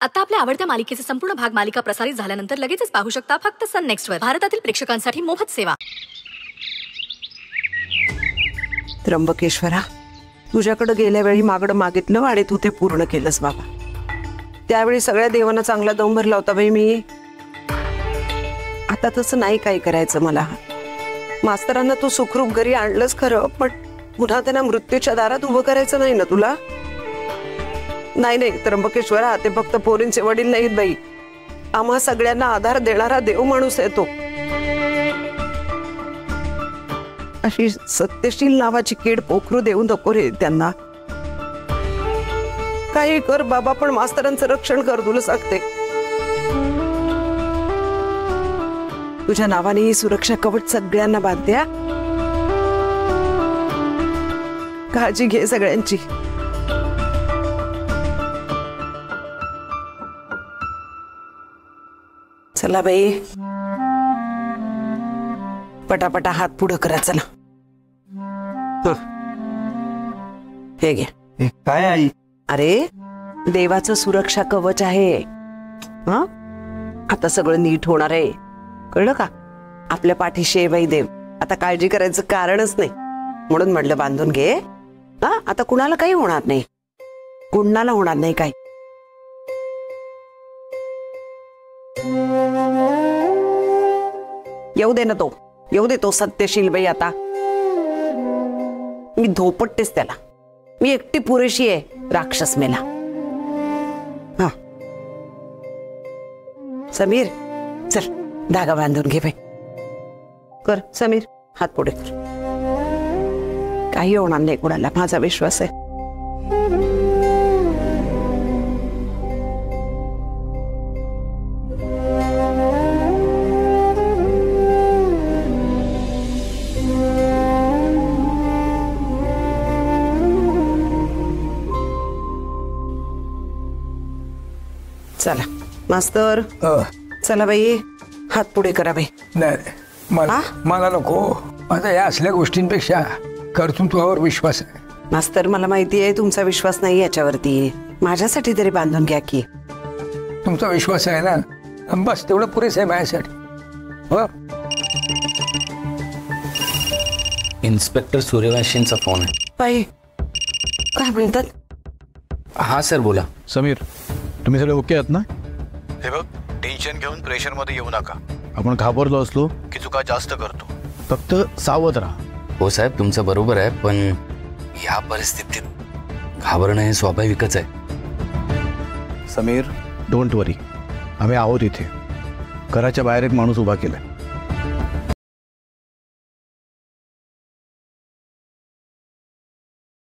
आता आपल्या आवडत्या मालिकेचे संपूर्ण भाग मालिका प्रसारित झाल्यानंतर लगेचच पाहू शकता फक्त सन नेक्स्ट वर. भारतातील प्रेक्षकांसाठी मोफत सेवा. त्र्यंबकेश्वरा, तुझ्याकडे गेल्या वेळी मागणं मागितलं आणि तू ते पूर्ण केलंस बाबा. त्यावेळी सगळ्या देवांना चांगला दम भरला होता बाई मी. आता तसं नाही काही करायचं मला. मास्तरांना तू सुखरूप घरी आणलंच खरं, पण पुन्हा त्यांना मृत्यूच्या दारात उभं करायचं नाही ना तुला. नाही नाही त्र्यंबकेश्वरा, ते फक्त पोरींचे वडील नाहीत बाई, आम्हा सगळ्यांना आधार देणारा देव माणूस आहे तो. अशी सत्यशील नावाची कीड पोखरू देऊ नको रे त्यांना. काही कर बाबा, पण मास्तरांचं रक्षण कर, तुला सांगते. तुझ्या नावाने ही सुरक्षा कवच सगळ्यांना बांधत्या. काळजी घे सगळ्यांची. चला बाई, पटापटा हात पुढं करा. चला. हे घे. काय आई? अरे देवाचं सुरक्षा कवच आहे. हा, आता सगळं नीट होणार आहे, कळलं का? आपल्या पाठीशी आहे बाई देव. आता काळजी करायचं कारणच नाही, म्हणून म्हटलं बांधून घे. हा, आता कुणाला काही होणार नाही, कुणाला होणार नाही काय. येऊ दे ना तो, येऊ दे तो सत्यशील बाई. आता मी धोपटतेस त्याला. मी एकटी पुरेशी आहे राक्षस मेला. हा समीर, चल धागा बांधून घे बाई. कर समीर, हात पुढे कर. काही होणार नाही कुणाला, माझा विश्वास आहे. चला मास्तर, चला बाई, हात पुढे करा बाई. नाही मला नको. आता या असल्या गोष्टींपेक्षा कर्तृत्वावर विश्वास आहे. मास्तर, मला माहिती आहे तुमचा विश्वास नाही याच्यावरती. माझ्यासाठी तरी बांधून घ्या की. तुमचा विश्वास आहे ना, बस तेवढं पुरेस आहे माझ्यासाठी. हो. इन्स्पेक्टर सूर्यवंशींचा फोन आहे. बाई काय म्हणतात? हा सर बोला. समीर, तुम्ही सगळे ओके आहात ना? हे बघ, टेन्शन घेऊन प्रेशर मध्ये येऊ नका. आपण घाबरलो असलो की चुका जास्त करतो. फक्त सावध राहा. हो साहेब, तुमचं बरोबर आहे, पण या परिस्थितीत घाबरणं हे स्वाभाविकच आहे. समीर, डोंट वरी, आम्ही आहोत इथे. घराच्या बाहेर एक माणूस उभा केलाय.